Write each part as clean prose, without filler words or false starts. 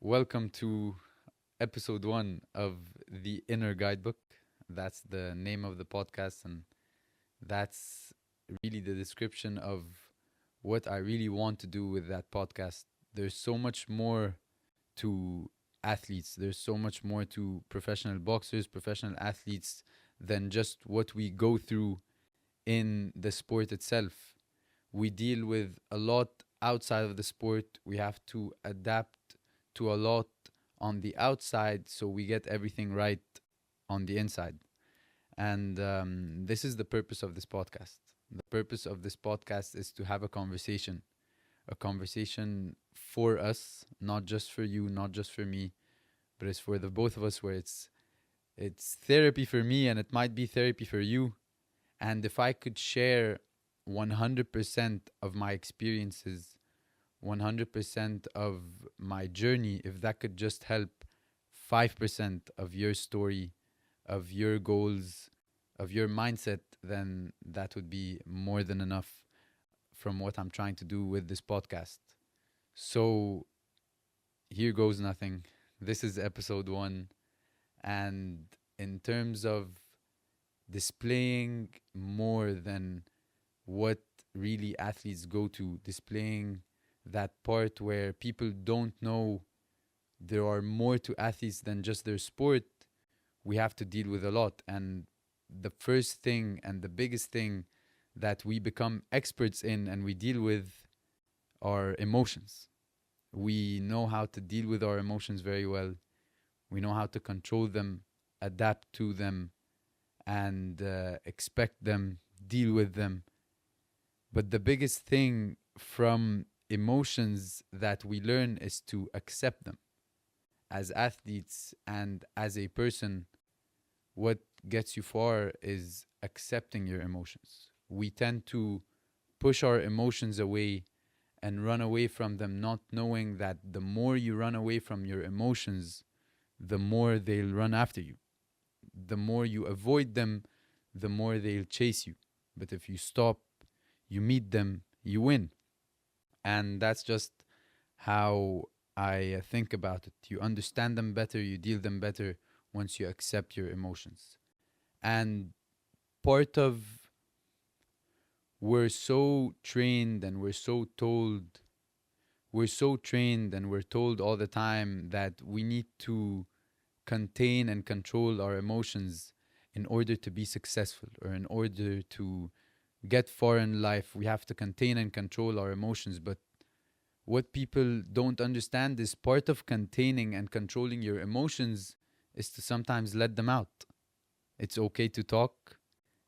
Welcome to Ep.1 of the Inner Guidebook. That's the name of the podcast, and that's really the description of what I really want to do with that podcast. There's so much more to athletes, there's so much more to professional boxers, professional athletes than just what we go through in the sport itself. We deal with a lot outside of the sport. We have to adapt to a lot on the outside so we get everything right on the inside. And this is the purpose of this podcast. The purpose of this podcast is to have a conversation for us, not just for you, not just for me, but it's for the both of us, where it's therapy for me and it might be therapy for you. And if I could share 100% of my experiences, 100% of my journey, if that could just help 5% of your story, of your goals, of your mindset, then that would be more than enough from what I'm trying to do with this podcast. So here goes nothing. This is Ep.1. And in terms of displaying more than what really athletes go to, displaying that part where people don't know there are more to athletes than just their sport, we have to deal with a lot. And the first thing and the biggest thing that we become experts in and we deal with are emotions. We know how to deal with our emotions very well. We know how to control them, adapt to them, and expect them, deal with them. But the biggest thing from emotions that we learn is to accept them. As athletes and as a person, what gets you far is accepting your emotions. We tend to push our emotions away and run away from them, not knowing that the more you run away from your emotions, the more they'll run after you. The more you avoid them, the more they'll chase you. But if you stop, you meet them, you win. And that's just how I think about it. You understand them better, you deal them better once you accept your emotions. And part of we're so trained and we're so trained and we're told all the time that we need to contain and control our emotions in order to be successful, or in order to get far in life. We have to contain and control our emotions. But what people don't understand is part of containing and controlling your emotions is to sometimes let them out. It's okay to talk.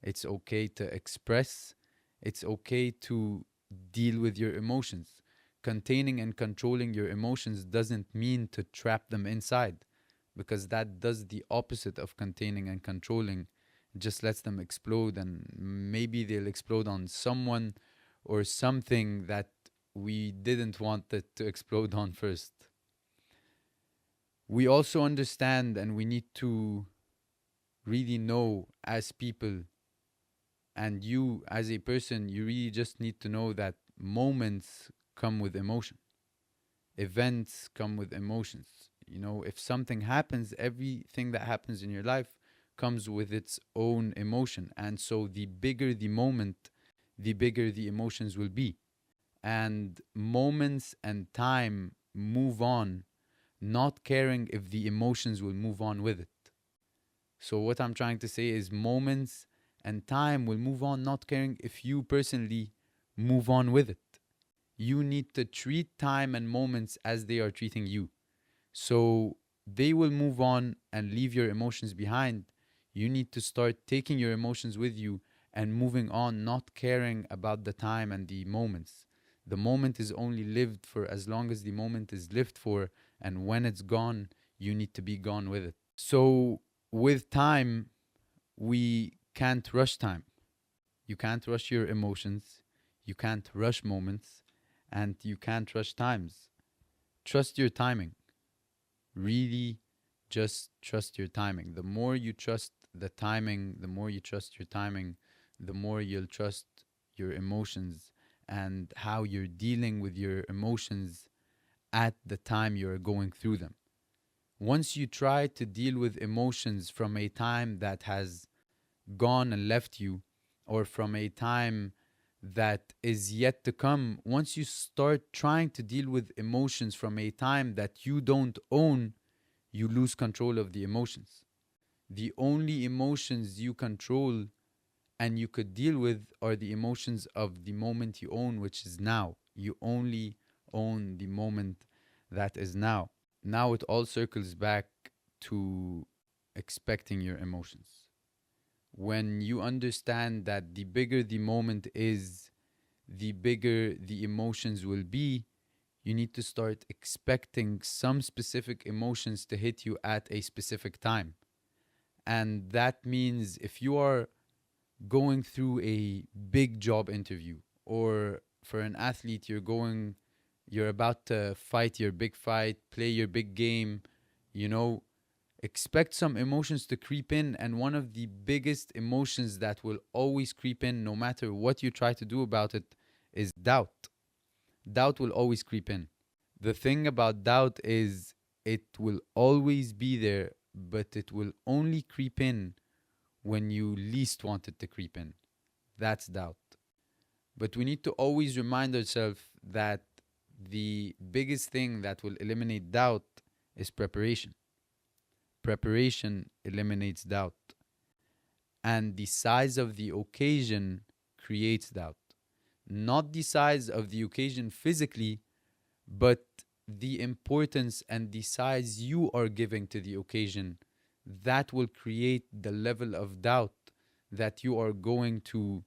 It's okay to express. It's okay to deal with your emotions. Containing and controlling your emotions doesn't mean to trap them inside, because that does the opposite of containing and controlling. It just lets them explode, and maybe they'll explode on someone or something that we didn't want it to explode on first. We also understand, and we need to really know as people, and you as a person, you really just need to know that moments come with emotion. Events come with emotions. If something happens, everything that happens in your life comes with its own emotion. And so the bigger the moment, the bigger the emotions will be. And moments and time move on, not caring if the emotions will move on with it. So what I'm trying to say is moments and time will move on, not caring if you personally move on with it. You need to treat time and moments as they are treating you. So they will move on and leave your emotions behind. You need to start taking your emotions with you and moving on, not caring about the time and the moments. The moment is only lived for as long as the moment is lived for, and when it's gone, you need to be gone with it. So with time, we can't rush time. You can't rush your emotions, you can't rush moments, and you can't rush times. Trust your timing. Really, just trust your timing. The more you trust the timing, the more you trust your timing, the more you'll trust your emotions and how you're dealing with your emotions at the time you're going through them. Once you try to deal with emotions from a time that has gone and left you, or from a time that is yet to come, once you start trying to deal with emotions from a time that you don't own, you lose control of the emotions. The only emotions you control and you could deal with are the emotions of the moment you own, which is now. You only own the moment that is now. Now it all circles back to expecting your emotions. When you understand that the bigger the moment is, the bigger the emotions will be, you need to start expecting some specific emotions to hit you at a specific time. And that means if you are going through a big job interview, or for an athlete, you're about to fight your big fight, play your big game, you know, expect some emotions to creep in. And one of the biggest emotions that will always creep in, no matter what you try to do about it, is doubt. Doubt will always creep in. The thing about doubt is it will always be there, but it will only creep in when you least want it to creep in. That's doubt. But we need to always remind ourselves that the biggest thing that will eliminate doubt is preparation. Preparation eliminates doubt. And the size of the occasion creates doubt. Not the size of the occasion physically, but the importance and the size you are giving to the occasion. That will create the level of doubt that you are going to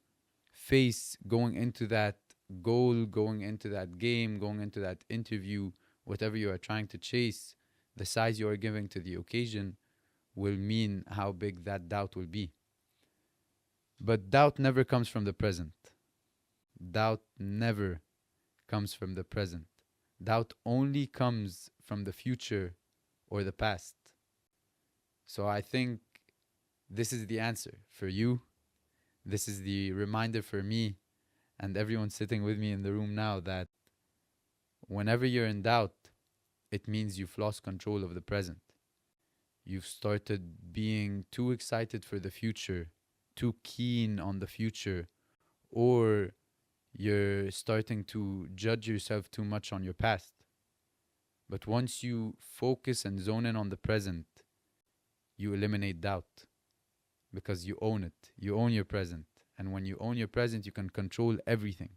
face going into that goal, going into that game, going into that interview, whatever you are trying to chase. The size you are giving to the occasion will mean how big that doubt will be. But doubt never comes from the present. Doubt never comes from the present. Doubt only comes from the future or the past. So I think this is the answer for you. This is the reminder for me and everyone sitting with me in the room now that whenever you're in doubt, it means you've lost control of the present. You've started being too excited for the future, too keen on the future, or you're starting to judge yourself too much on your past. But once you focus and zone in on the present, you eliminate doubt because you own it. You own your present. And when you own your present, you can control everything.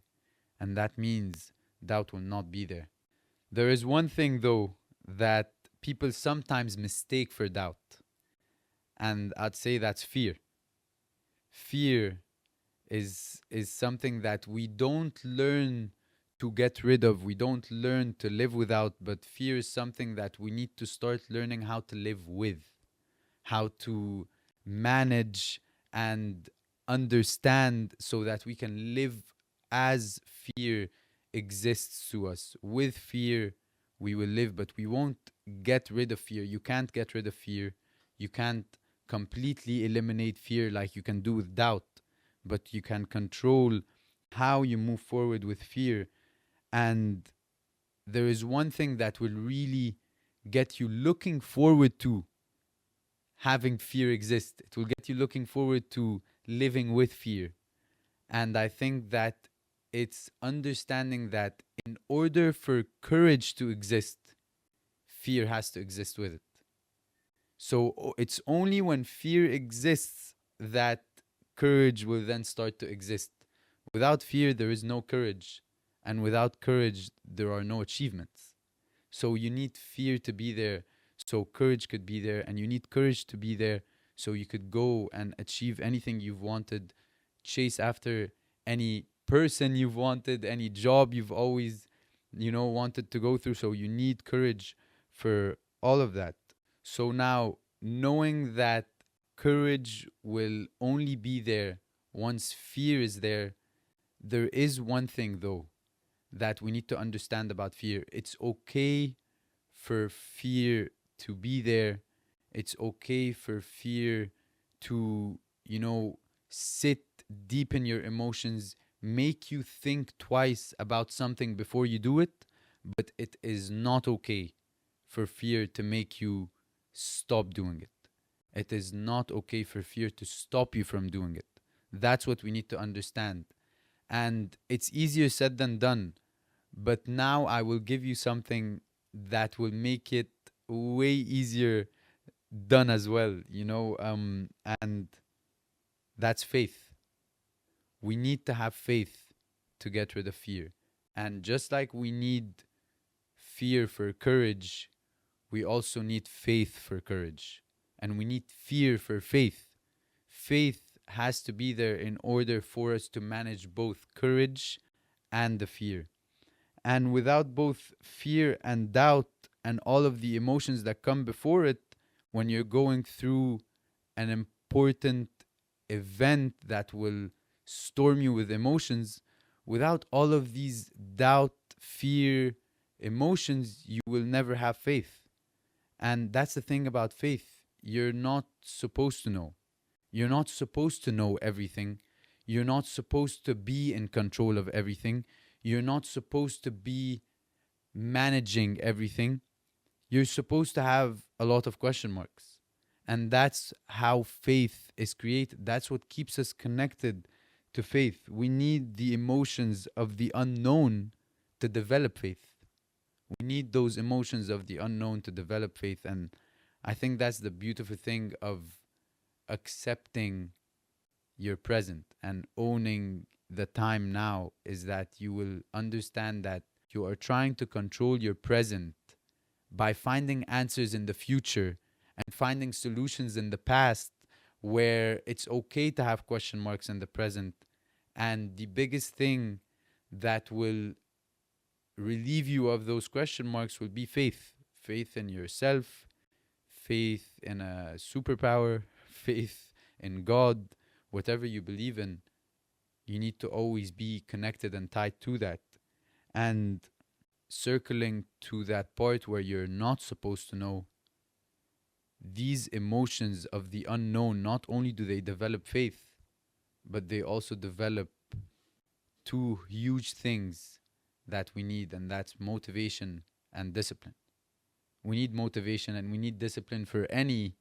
And that means doubt will not be there. There is one thing, though, that people sometimes mistake for doubt. And I'd say that's fear. Fear is something that we don't learn to get rid of. We don't learn to live without, but fear is something that we need to start learning how to live with, how to manage and understand so that we can live as fear exists to us. With fear, we will live, but we won't get rid of fear. You can't get rid of fear. You can't completely eliminate fear like you can do with doubt, but you can control how you move forward with fear. And there is one thing that will really get you looking forward to having fear exist. It will get you looking forward to living with fear. And I think that it's understanding that in order for courage to exist, fear has to exist with it. So it's only when fear exists that courage will then start to exist. Without fear, there is no courage. And without courage, there are no achievements. So you need fear to be there so courage could be there. And you need courage to be there so you could go and achieve anything you've wanted, chase after any person you've wanted, any job you've always, wanted to go through. So you need courage for all of that. So now, knowing that courage will only be there once fear is there, there is one thing though that we need to understand about fear. It's okay for fear to be there. It's okay for fear to, sit deep in your emotions, make you think twice about something before you do it. but it is not okay for fear to make you stop doing it. It is not okay for fear to stop you from doing it. That's what we need to understand. And it's easier said than done. But now I will give you something that will make it way easier done as well, and that's faith. We need to have faith to get rid of fear. And just like we need fear for courage, we also need faith for courage. And we need fear for faith. Faith has to be there in order for us to manage both courage and the fear. And without both fear and doubt and all of the emotions that come before it, when you're going through an important event that will storm you with emotions, without all of these doubt, fear, emotions, you will never have faith. And that's the thing about faith. You're not supposed to know. You're not supposed to know everything. You're not supposed to be in control of everything. You're not supposed to be managing everything. You're supposed to have a lot of question marks. And that's how faith is created. That's what keeps us connected to faith. We need the emotions of the unknown to develop faith. We need those emotions of the unknown to develop faith. And I think that's the beautiful thing of accepting your present and owning the time now, is that you will understand that you are trying to control your present by finding answers in the future and finding solutions in the past, where it's okay to have question marks in the present. And the biggest thing that will relieve you of those question marks will be faith. Faith in yourself, faith in a superpower, faith in God, whatever you believe in. You need to always be connected and tied to that. And circling to that part where you're not supposed to know, these emotions of the unknown, not only do they develop faith, but they also develop two huge things that we need, and that's motivation and discipline. We need motivation and we need discipline for any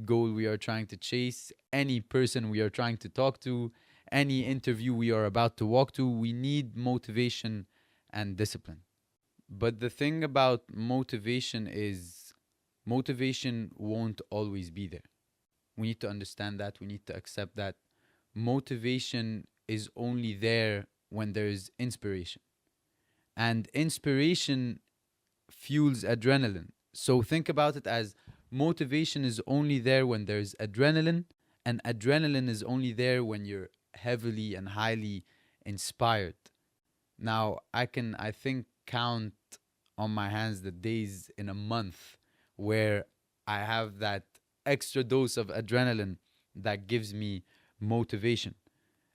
goal we are trying to chase, any person we are trying to talk to, any interview we are about to walk to. We need motivation and discipline. But the thing about motivation is, motivation won't always be there. We need to understand that. We need to accept that. Motivation is only there when there is inspiration. And inspiration fuels adrenaline. So think about it as motivation is only there when there's adrenaline, and adrenaline is only there when you're heavily and highly inspired. Now, I think, count on my hands the days in a month where I have that extra dose of adrenaline that gives me motivation.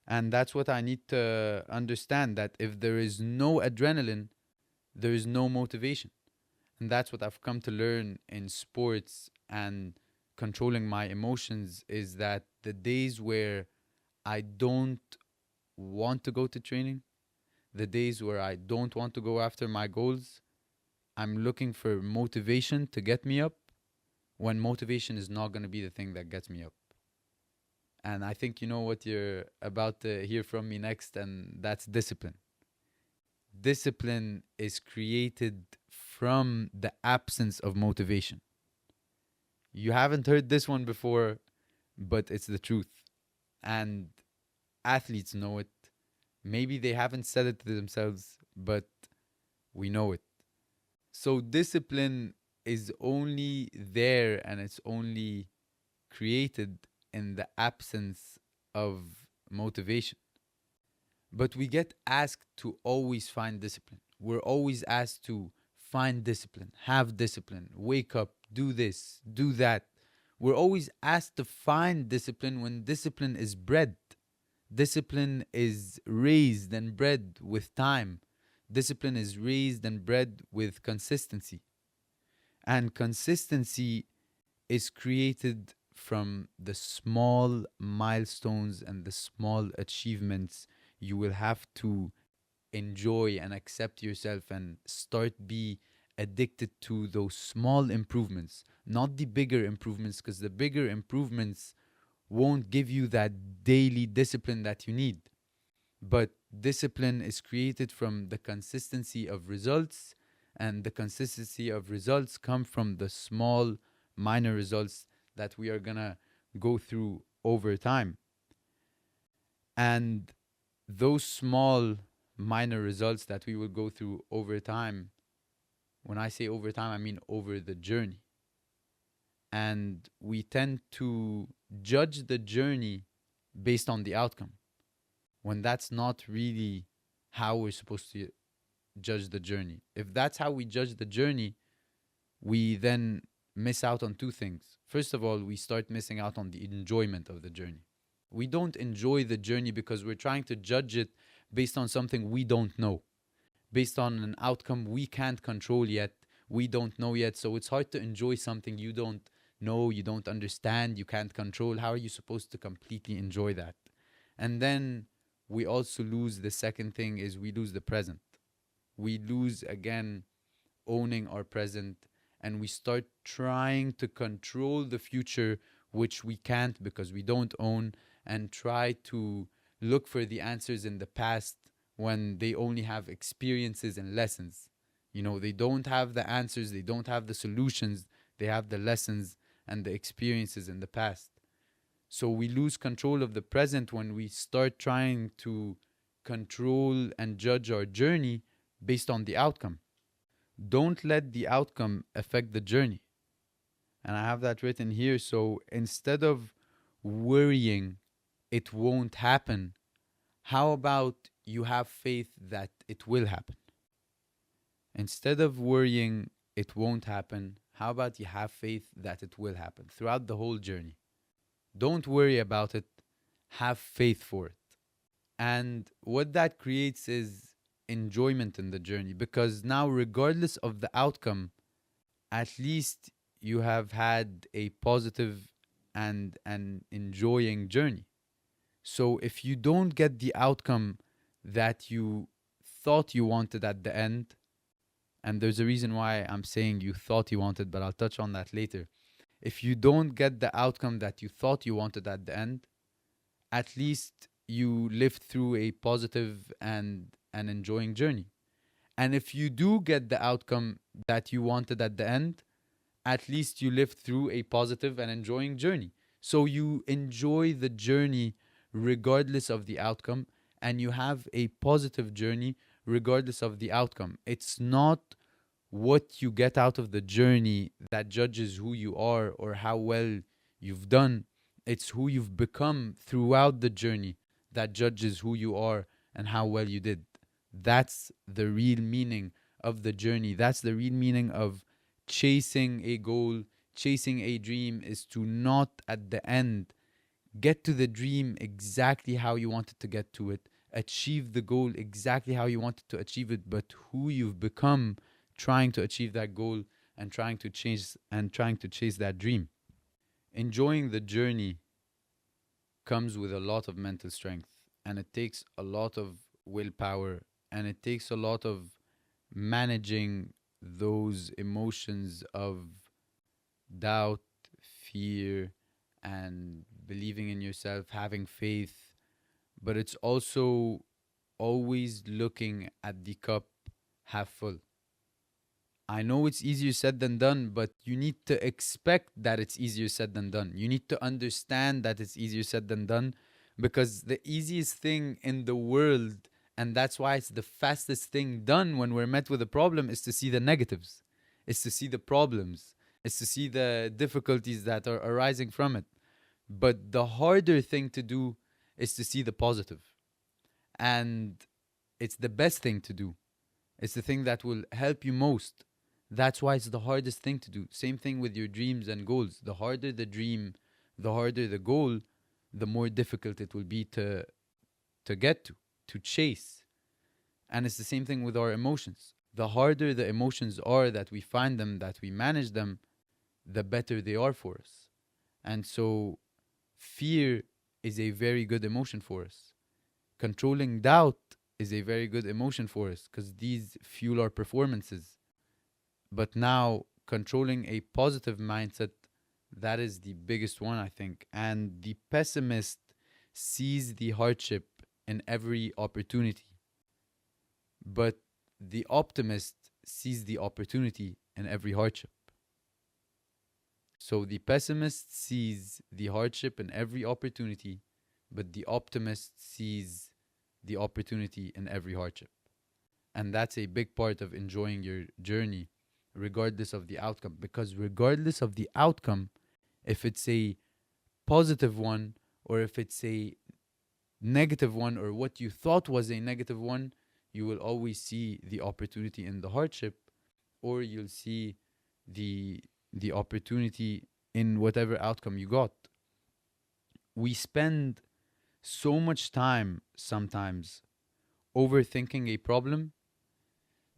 And that's what I need to understand, that if there is no adrenaline, there is no motivation. And that's what I've come to learn in sports and controlling my emotions, is that the days where I don't want to go to training, the days where I don't want to go after my goals, I'm looking for motivation to get me up, when motivation is not going to be the thing that gets me up. And I think you know what you're about to hear from me next, and that's discipline. Discipline is created from the absence of motivation. You haven't heard this one before, but it's the truth. And athletes know it. Maybe they haven't said it to themselves, but we know it. So discipline is only there and it's only created in the absence of motivation. But we get asked to always find discipline. We're always asked to find discipline, have discipline, wake up, do this, do that. We're always asked to find discipline when discipline is bred. Discipline is raised and bred with time. Discipline is raised and bred with consistency. And consistency is created from the small milestones and the small achievements you will have to enjoy and accept yourself and start be addicted to those small improvements, not the bigger improvements, because the bigger improvements won't give you that daily discipline that you need. But discipline is created from the consistency of results, and the consistency of results come from the small, minor results that we are gonna go through over time. And those small, minor results that we will go through over time, when I say over time, I mean over the journey. And we tend to judge the journey based on the outcome, when that's not really how we're supposed to judge the journey. If that's how we judge the journey, we then miss out on two things. First of all, we start missing out on the enjoyment of the journey. We don't enjoy the journey because we're trying to judge it based on something we don't know, based on an outcome we can't control yet, we don't know yet. So it's hard to enjoy something you don't know, you don't understand, you can't control. How are you supposed to completely enjoy that? And then we also lose the second thing is we lose the present. We lose again owning our present, and we start trying to control the future, which we can't because we don't own, and try to look for the answers in the past when they only have experiences and lessons. You know, they don't have the answers, they don't have the solutions, they have the lessons and the experiences in the past. So we lose control of the present when we start trying to control and judge our journey based on the outcome. Don't let the outcome affect the journey. And I have that written here. So instead of worrying it won't happen, how about you have faith that it will happen? Instead of worrying it won't happen, how about you have faith that it will happen throughout the whole journey? Don't worry about it, have faith for it. And what that creates is enjoyment in the journey, because now, regardless of the outcome, at least you have had a positive and an enjoying journey. So if you don't get the outcome that you thought you wanted at the end, and there's a reason why I'm saying you thought you wanted, but I'll touch on that later. If you don't get the outcome that you thought you wanted at the end, at least you lived through a positive and an enjoying journey. And if you do get the outcome that you wanted at the end, at least you lived through a positive and enjoying journey. So you enjoy the journey regardless of the outcome, and you have a positive journey regardless of the outcome. It's not what you get out of the journey that judges who you are or how well you've done. It's who you've become throughout the journey that judges who you are and how well you did. That's the real meaning of the journey. That's the real meaning of chasing a goal, chasing a dream, is to not at the end get to the dream exactly how you wanted to get to it, achieve the goal exactly how you wanted to achieve it, but who you've become trying to achieve that goal and trying to chase that dream. Enjoying the journey comes with a lot of mental strength, and it takes a lot of willpower, and it takes a lot of managing those emotions of doubt, fear, and believing in yourself, having faith. But it's also always looking at the cup half full. I know it's easier said than done, but you need to expect that it's easier said than done. You need to understand that it's easier said than done, because the easiest thing in the world, and that's why it's the fastest thing done when we're met with a problem, is to see the negatives, is to see the problems, is to see the difficulties that are arising from it. But the harder thing to do is to see the positive. And it's the best thing to do. It's the thing that will help you most. That's why it's the hardest thing to do. Same thing with your dreams and goals. The harder the dream, the harder the goal, the more difficult it will be to get to chase. And it's the same thing with our emotions. The harder the emotions are that we find them, that we manage them, the better they are for us. And so fear is a very good emotion for us. Controlling doubt is a very good emotion for us because these fuel our performances. But now, controlling a positive mindset, that is the biggest one, I think. And the pessimist sees the hardship in every opportunity, but the optimist sees the opportunity in every hardship. So the pessimist sees the hardship in every opportunity, but the optimist sees the opportunity in every hardship. And that's a big part of enjoying your journey, regardless of the outcome. Because regardless of the outcome, if it's a positive one or if it's a negative one or what you thought was a negative one, you will always see the opportunity in the hardship, or you'll see the the opportunity in whatever outcome you got. We spend so much time sometimes overthinking a problem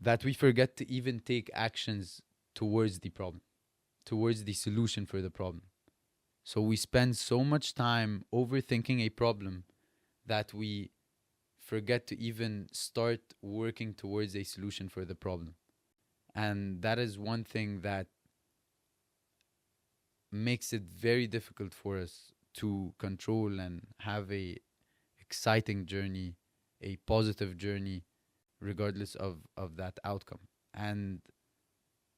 that we forget to even take actions towards the problem, towards the solution for the problem. So we spend so much time overthinking a problem that we forget to even start working towards a solution for the problem. And that is one thing that makes it very difficult for us to control and have a exciting journey, a positive journey, regardless of that outcome. And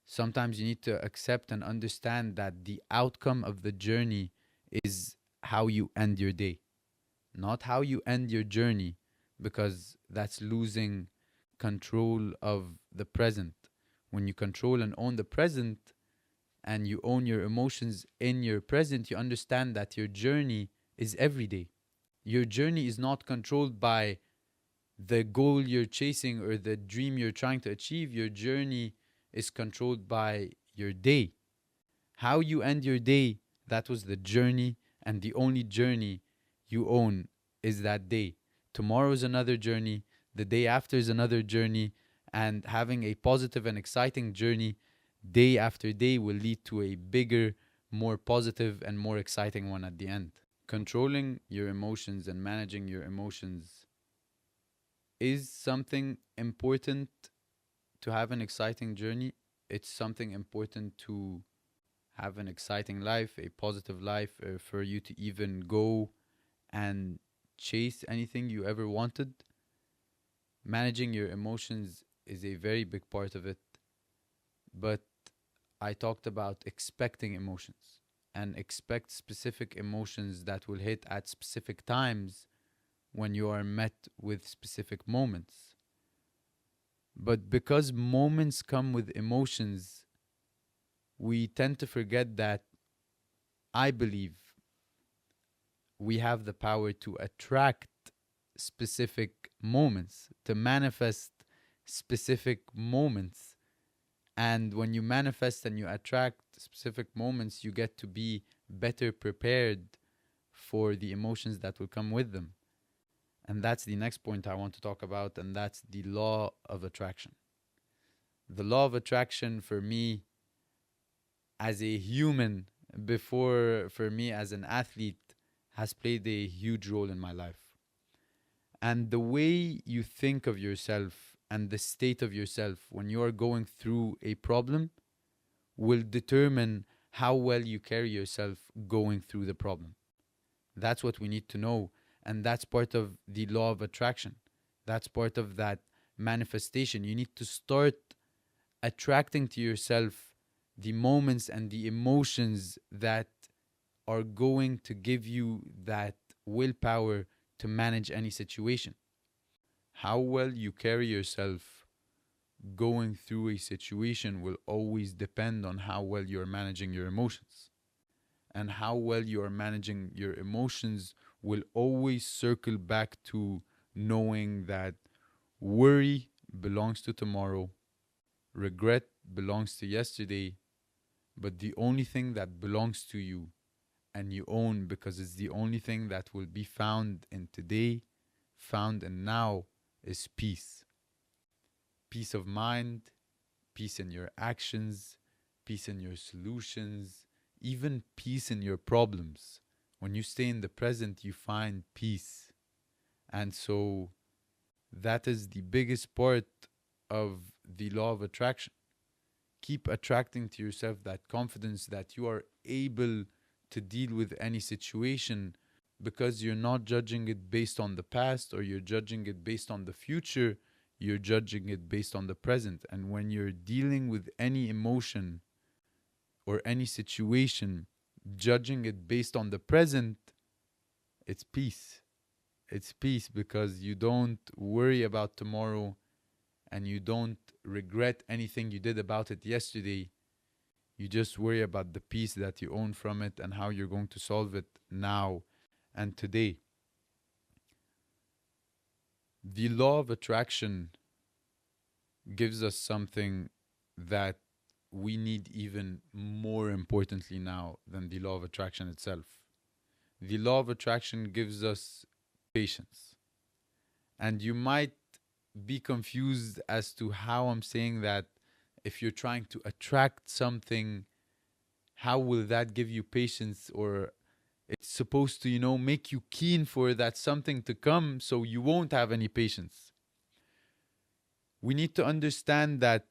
sometimes you need to accept and understand that the outcome of the journey is how you end your day, not how you end your journey, because that's losing control of the present. When you control and own the present and you own your emotions in your present, you understand that your journey is every day. Your journey is not controlled by the goal you're chasing or the dream you're trying to achieve. Your journey is controlled by your day. How you end your day, that was the journey, and the only journey you own is that day. Tomorrow is another journey, the day after is another journey, and having a positive and exciting journey day after day will lead to a bigger, more positive, and more exciting one at the end. Controlling your emotions and managing your emotions is something important to have an exciting journey. It's something important to have an exciting life, a positive life, for you to even go and chase anything you ever wanted. Managing your emotions is a very big part of it. But I talked about expecting emotions and expect specific emotions that will hit at specific times when you are met with specific moments. But because moments come with emotions, we tend to forget that I believe we have the power to attract specific moments, to manifest specific moments. And when you manifest and you attract specific moments, you get to be better prepared for the emotions that will come with them. And that's the next point I want to talk about, and that's the law of attraction. The law of attraction for me as a human, before for me as an athlete, has played a huge role in my life. And the way you think of yourself and the state of yourself when you are going through a problem will determine how well you carry yourself going through the problem. That's what we need to know. And that's part of the law of attraction. That's part of that manifestation. You need to start attracting to yourself the moments and the emotions that are going to give you that willpower to manage any situation. How well you carry yourself going through a situation will always depend on how well you're managing your emotions. And how well you are managing your emotions will always circle back to knowing that worry belongs to tomorrow, regret belongs to yesterday, but the only thing that belongs to you and you own, because it's the only thing that will be found in today, found in now, is peace. Peace of mind, peace in your actions, peace in your solutions, even peace in your problems. When you stay in the present, you find peace. And so That is the biggest part of the law of attraction. Keep attracting to yourself that confidence that you are able to deal with any situation, because you're not judging it based on the past or you're judging it based on the future. You're judging it based on the present. And when you're dealing with any emotion or any situation, judging it based on the present, it's peace. It's peace because you don't worry about tomorrow and you don't regret anything you did about it yesterday. You just worry about the peace that you own from it and how you're going to solve it now and today. The law of attraction gives us something that we need even more importantly now than the law of attraction itself. The law of attraction gives us patience. And you might be confused as to how I'm saying that. If you're trying to attract something, how will that give you patience? Or it's supposed to, make you keen for that something to come so you won't have any patience. We need to understand that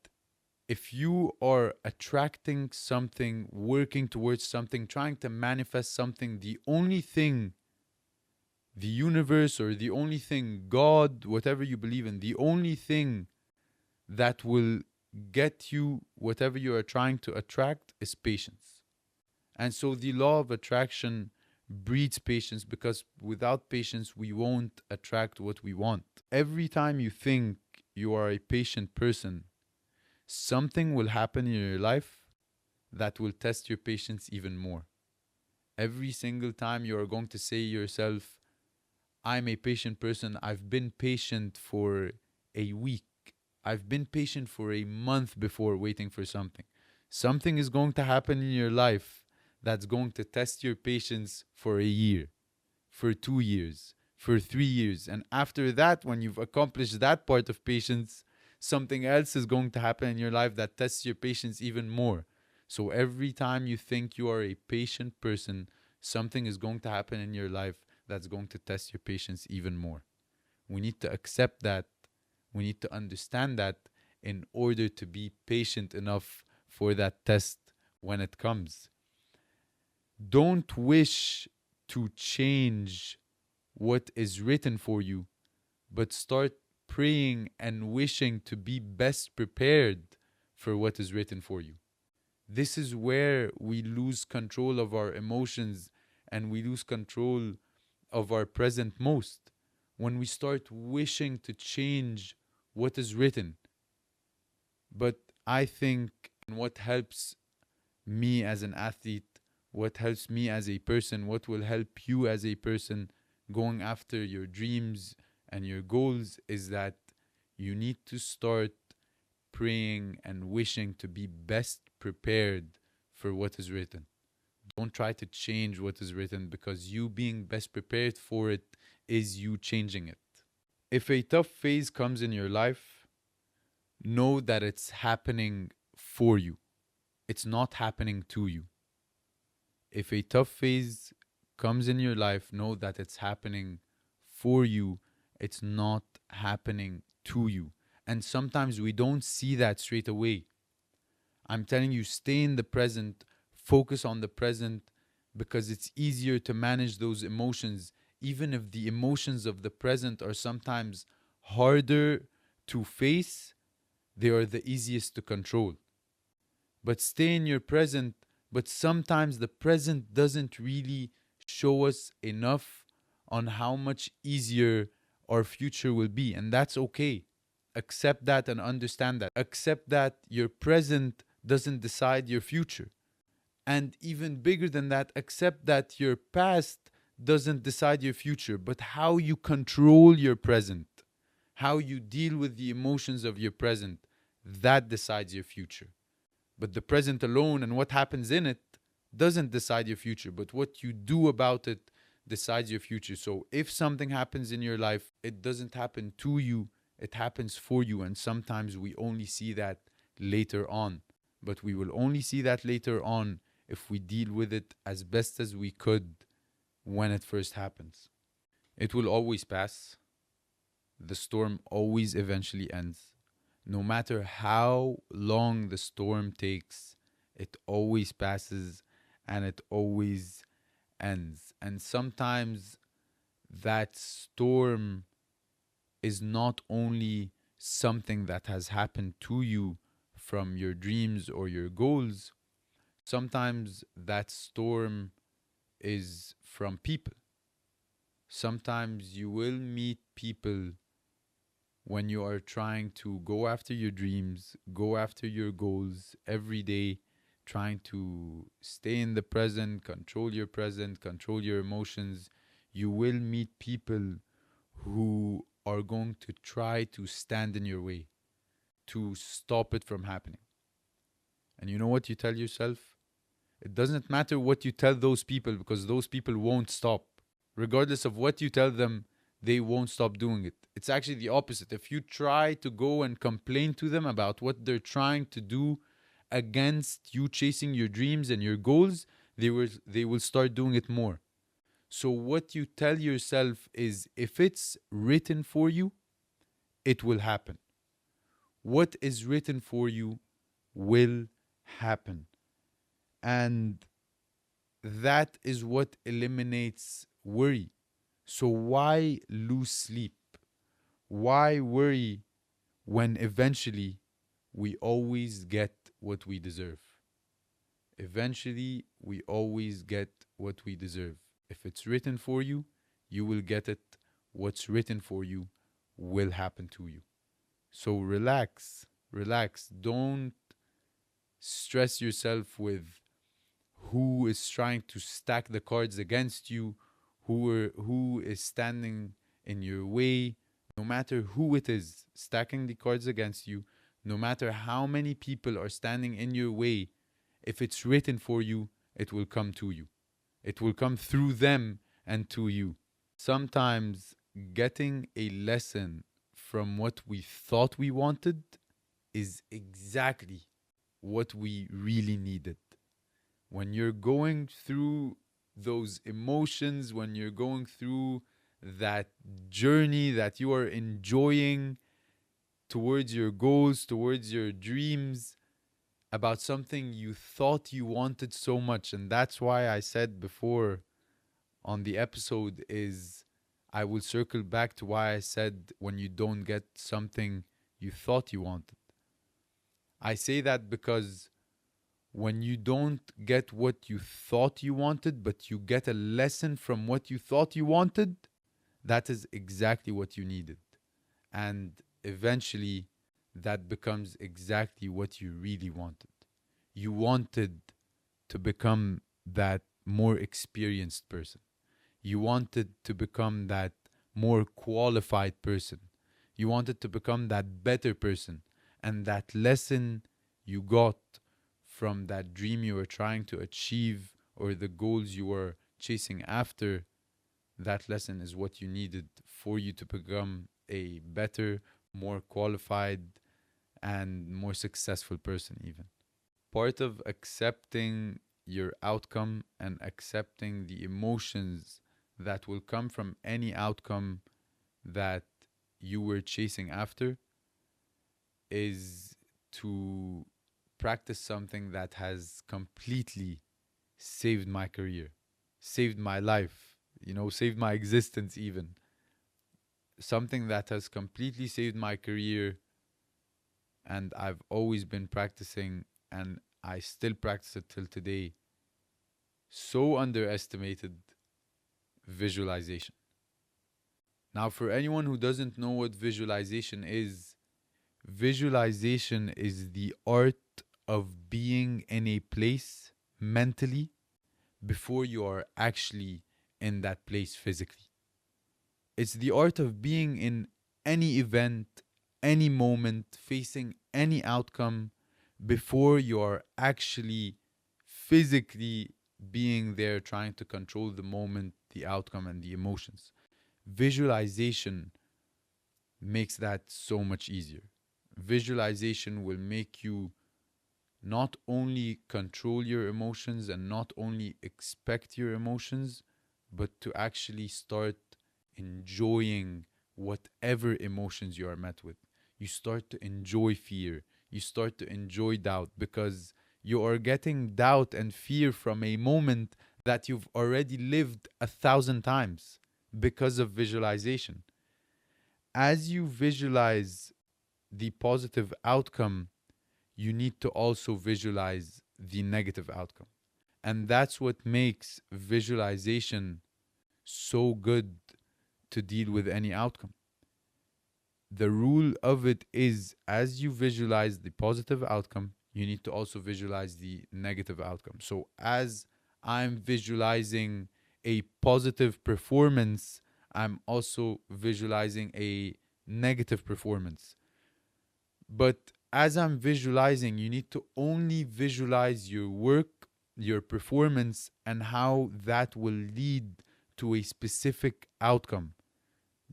if you are attracting something, working towards something, trying to manifest something, the only thing the universe or the only thing, God, whatever you believe in, the only thing that will get you whatever you are trying to attract is patience. And so the law of attraction breeds patience, because without patience, we won't attract what we want. Every time you think you are a patient person, something will happen in your life that will test your patience even more. Every single time you are going to say yourself, I'm a patient person, I've been patient for a week, I've been patient for a month before waiting for something. Something is going to happen in your life that's going to test your patience for a year, for 2 years, for 3 years. And after that, when you've accomplished that part of patience, something else is going to happen in your life that tests your patience even more. So every time you think you are a patient person, something is going to happen in your life that's going to test your patience even more. We need to accept that. We need to understand that in order to be patient enough for that test when it comes. Don't wish to change what is written for you, but start praying and wishing to be best prepared for what is written for you. This is where we lose control of our emotions and we lose control of our present most. When we start wishing to change what is written. But I think what helps me as an athlete, what helps me as a person, what will help you as a person going after your dreams and your goals is that you need to start praying and wishing to be best prepared for what is written. Don't try to change what is written, because you being best prepared for it is you changing it. If a tough phase comes in your life, know that it's happening for you. It's not happening to you. If a tough phase comes in your life, know that it's happening for you. It's not happening to you. And sometimes we don't see that straight away. I'm telling you, stay in the present, focus on the present, because it's easier to manage those emotions, even if the emotions of the present are sometimes harder to face, they are the easiest to control. But stay in your present, but sometimes the present doesn't really show us enough on how much easier our future will be, and that's okay. Accept that and understand that. Accept that your present doesn't decide your future. And even bigger than that, accept that your past doesn't decide your future, but how you control your present, how you deal with the emotions of your present, that decides your future. But the present alone and what happens in it doesn't decide your future, but what you do about it decides your future. So if something happens in your life, it doesn't happen to you, it happens for you. And sometimes we only see that later on. But we will only see that later on if we deal with it as best as we could when it first happens. It will always pass. the storm always eventually ends. No matter how long the storm takes, it always passes and it always ends. And sometimes that storm is not only something that has happened to you from your dreams or your goals, sometimes that storm is from people. Sometimes you will meet people when you are trying to go after your dreams, go after your goals every day, trying to stay in the present, control your emotions. You will meet people who are going to try to stand in your way, to stop it from happening. And you know what you tell yourself? It doesn't matter what you tell those people because those people won't stop. Regardless of what you tell them, they won't stop doing it. It's actually the opposite. If you try to go and complain to them about what they're trying to do against you chasing your dreams and your goals, they will start doing it more. So what you tell yourself is if it's written for you, it will happen. What is written for you will happen. And that is what eliminates worry. So why lose sleep? Why worry when eventually we always get what we deserve? Eventually, we always get what we deserve. If it's written for you, you will get it. What's written for you will happen to you. So relax, relax. Don't stress yourself with who is trying to stack the cards against you, who is standing in your way. No matter who it is stacking the cards against you, no matter how many people are standing in your way, if it's written for you, it will come to you. It will come through them and to you. Sometimes getting a lesson from what we thought we wanted is exactly what we really needed. When you're going through those emotions, when you're going through that journey that you are enjoying towards your goals, towards your dreams, about something you thought you wanted so much. And that's why I said before on the episode is I will circle back to why I said when you don't get something you thought you wanted. I say that because when you don't get what you thought you wanted, but you get a lesson from what you thought you wanted, that is exactly what you needed. And eventually, that becomes exactly what you really wanted. You wanted to become that more experienced person. You wanted to become that more qualified person. You wanted to become that better person. And that lesson you got from that dream you were trying to achieve or the goals you were chasing after, that lesson is what you needed for you to become a better, more qualified, and more successful person, even. Part of accepting your outcome and accepting the emotions that will come from any outcome that you were chasing after is to practice something that has completely saved my career, saved my life, saved my existence, even. Something that has completely saved my career, and I've always been practicing, and I still practice it till today. So underestimated: visualization. Now, for anyone who doesn't know what visualization is the art of being in a place mentally before you are actually in that place physically. It's the art of being in any event, any moment, facing any outcome before you are actually physically being there, trying to control the moment, the outcome, and the emotions. Visualization makes that so much easier. Visualization will make you not only control your emotions and not only expect your emotions, but to actually start enjoying whatever emotions you are met with. You start to enjoy fear. You start to enjoy doubt because you are getting doubt and fear from a moment that you've already lived 1,000 times because of visualization. As you visualize the positive outcome, you need to also visualize the negative outcome. And that's what makes visualization so good to deal with any outcome. The rule of it is as you visualize the positive outcome, you need to also visualize the negative outcome. So, as I'm visualizing a positive performance, I'm also visualizing a negative performance. But as I'm visualizing, you need to only visualize your work, your performance, and how that will lead to a specific outcome.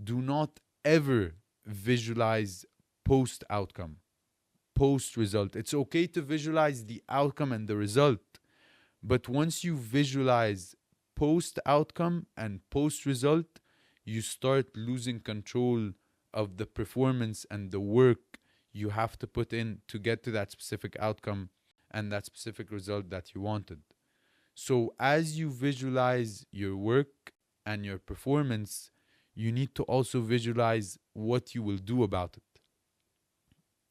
Do not ever visualize post outcome, post result. It's okay to visualize the outcome and the result, but once you visualize post outcome and post result, you start losing control of the performance and the work you have to put in to get to that specific outcome and that specific result that you wanted. So, as you visualize your work and your performance, you need to also visualize what you will do about it.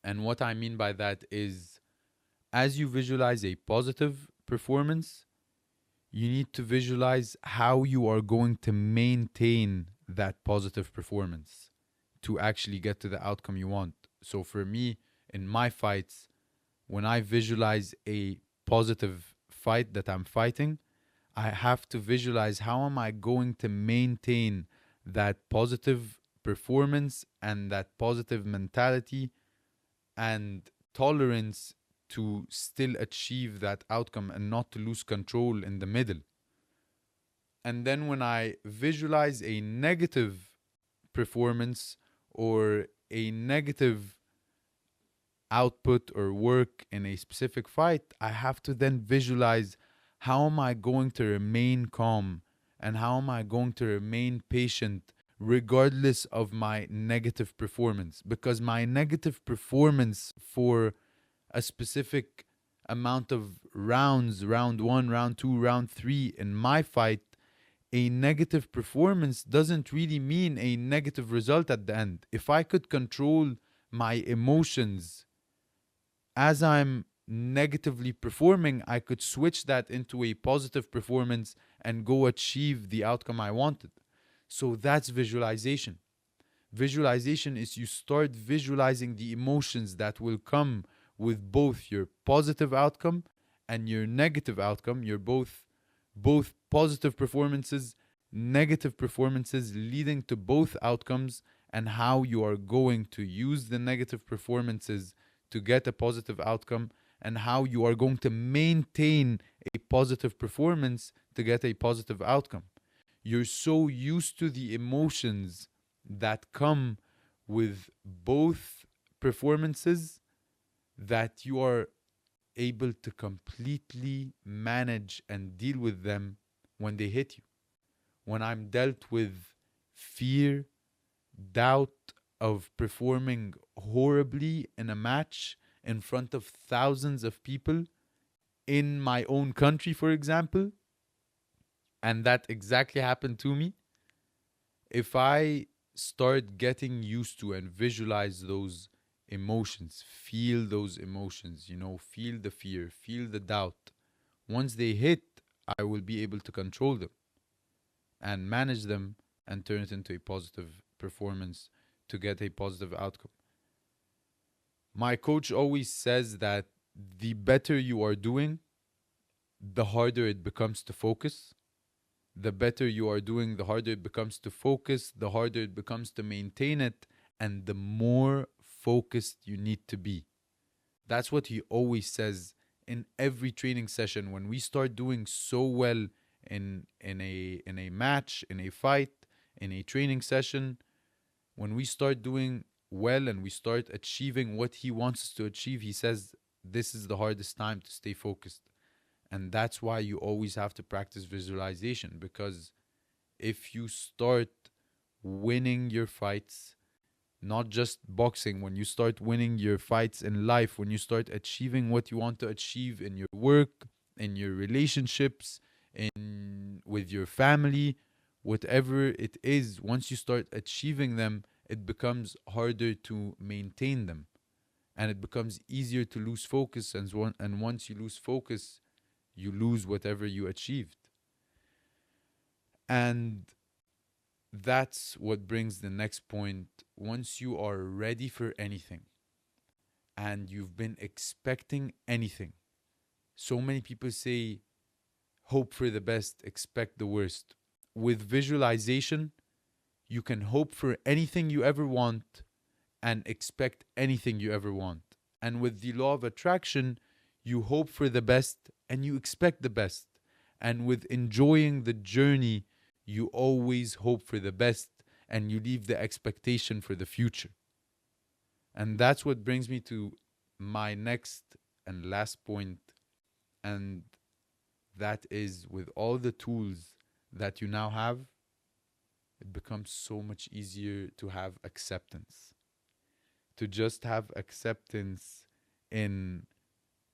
And what I mean by that is, as you visualize a positive performance, you need to visualize how you are going to maintain that positive performance to actually get to the outcome you want. So for me, in my fights, when I visualize a positive fight that I'm fighting, I have to visualize how am I going to maintain that positive performance and that positive mentality and tolerance to still achieve that outcome and not to lose control in the middle. And then when I visualize a negative performance or a negative output or work in a specific fight, I have to then visualize how am I going to remain calm and how am I going to remain patient regardless of my negative performance. Because my negative performance for a specific amount of rounds, round one, round two, round three, in my fight, a negative performance doesn't really mean a negative result at the end. If I could control my emotions as I'm negatively performing, I could switch that into a positive performance and go achieve the outcome I wanted. So that's visualization. Visualization is you start visualizing the emotions that will come with both your positive outcome and your negative outcome. You're both positive performances, negative performances leading to both outcomes, and how you are going to use the negative performances to get a positive outcome, and how you are going to maintain a positive performance to get a positive outcome. You're so used to the emotions that come with both performances that you are able to completely manage and deal with them when they hit you. When I'm dealt with fear, doubt of performing horribly in a match in front of thousands of people in my own country, for example, and that exactly happened to me, if I start getting used to and visualize those emotions, feel those emotions, feel the fear, feel the doubt, once they hit, I will be able to control them and manage them and turn it into a positive performance to get a positive outcome. My coach always says that the better you are doing, the harder it becomes to focus. The better you are doing, the harder it becomes to focus, the harder it becomes to maintain it, and the more focused you need to be. That's what he always says in every training session. When we start doing so well in a match, in a fight, in a training session, when we start doing well and we start achieving what he wants us to achieve, he says this is the hardest time to stay focused. And that's why you always have to practice visualization, because if you start winning your fights, not just boxing, when you start winning your fights in life, when you start achieving what you want to achieve in your work, in your relationships, in with your family, whatever it is, once you start achieving them, it becomes harder to maintain them, and it becomes easier to lose focus, and once you lose focus, you lose whatever you achieved. And that's what brings the next point. Once you are ready for anything and you've been expecting anything, so many people say, hope for the best, expect the worst. With visualization, you can hope for anything you ever want and expect anything you ever want. And with the law of attraction, you hope for the best and you expect the best. And with enjoying the journey, you always hope for the best and you leave the expectation for the future. And that's what brings me to my next and last point, and that is, with all the tools that you now have, it becomes so much easier to have acceptance. To just have acceptance in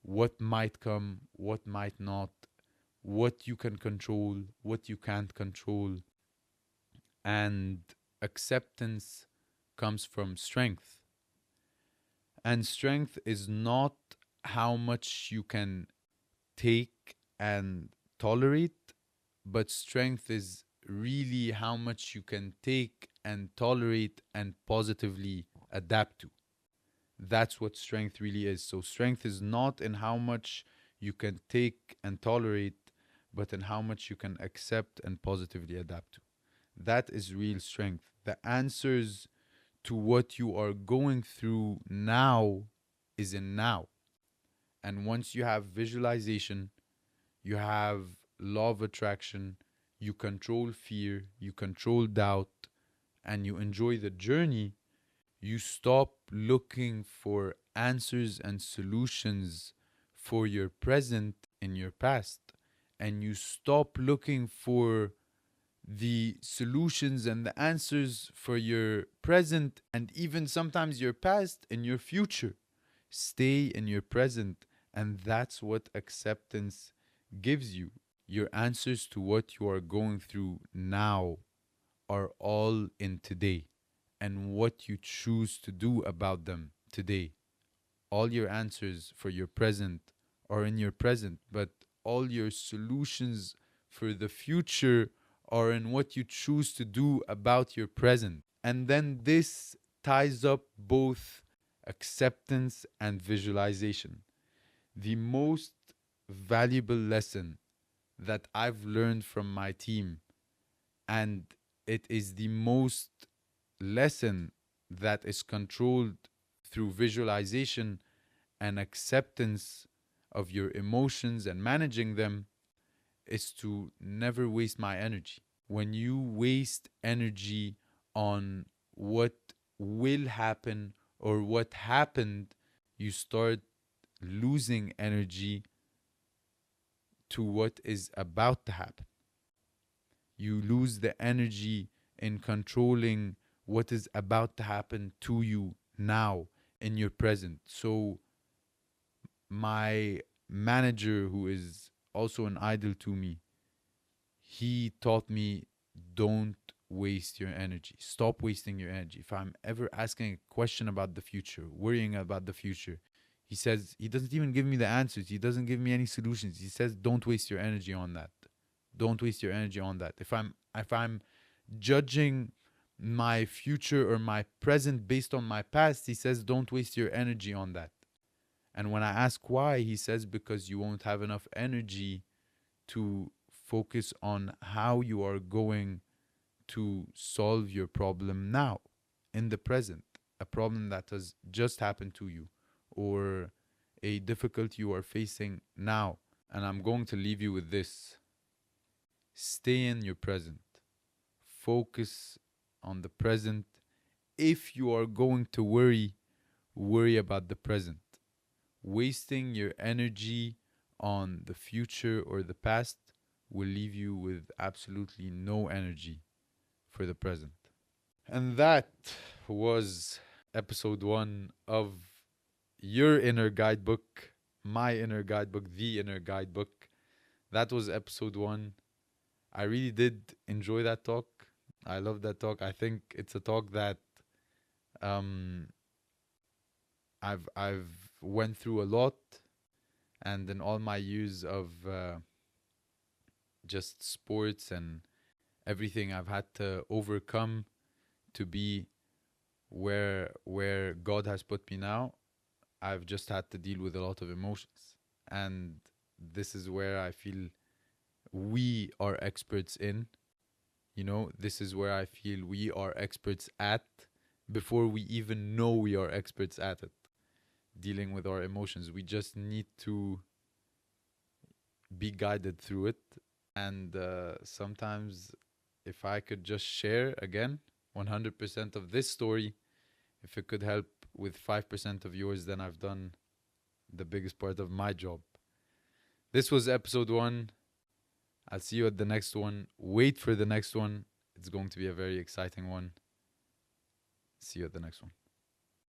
what might come, what might not, what you can control, what you can't control. And acceptance comes from strength. And strength is not how much you can take and tolerate, but strength is really how much you can take and tolerate and positively adapt to. That's what strength really is. So, strength is not in how much you can take and tolerate, but in how much you can accept and positively adapt to. That is real strength. The answers to what you are going through now is in now. And once you have visualization, you have law of attraction, you control fear, you control doubt, and you enjoy the journey, you stop looking for answers and solutions for your present in your past. And you stop looking for the solutions and the answers for your present and even sometimes your past in your future. Stay in your present, and that's what acceptance gives you. Your answers to what you are going through now are all in today and what you choose to do about them today. All your answers for your present are in your present, but all your solutions for the future are in what you choose to do about your present. And then this ties up both acceptance and visualization. The most valuable lesson that I've learned from my team, and it is the most lesson that is controlled through visualization and acceptance of your emotions and managing them, is to never waste my energy. When you waste energy on what will happen or what happened, you start losing energy to what is about to happen. You lose the energy in controlling what is about to happen to you now in your present. So, my manager, who is also an idol to me, he taught me, don't waste your energy. Stop wasting your energy. If I'm ever asking a question about the future, worrying about the future, he says, he doesn't even give me the answers. He doesn't give me any solutions. He says, don't waste your energy on that. Don't waste your energy on that. If I'm judging my future or my present based on my past, he says, don't waste your energy on that. And when I ask why, he says, because you won't have enough energy to focus on how you are going to solve your problem now, in the present, a problem that has just happened to you, or a difficulty you are facing now. And I'm going to leave you with this: stay in your present, focus on the present. If you are going to worry, worry about the present. Wasting your energy on the future or the past will leave you with absolutely no energy for the present. And that was episode 1 of your inner guidebook, my inner guidebook, the inner guidebook. That was episode 1. I really did enjoy that talk. I love that talk. I think it's a talk that um I've went through a lot, and in all my years of just sports and everything, I've had to overcome to be where God has put me now. I've just had to deal with a lot of emotions, and this is where I feel we are experts in. This is where I feel we are experts at before we even know we are experts at it. Dealing with our emotions, we just need to be guided through it. And sometimes, if I could just share again 100% of this story, if it could help with 5% of yours, then I've done the biggest part of my job. This was episode 1. I'll see you at the next one. Wait for the next one. It's going to be a very exciting one. See you at the next one.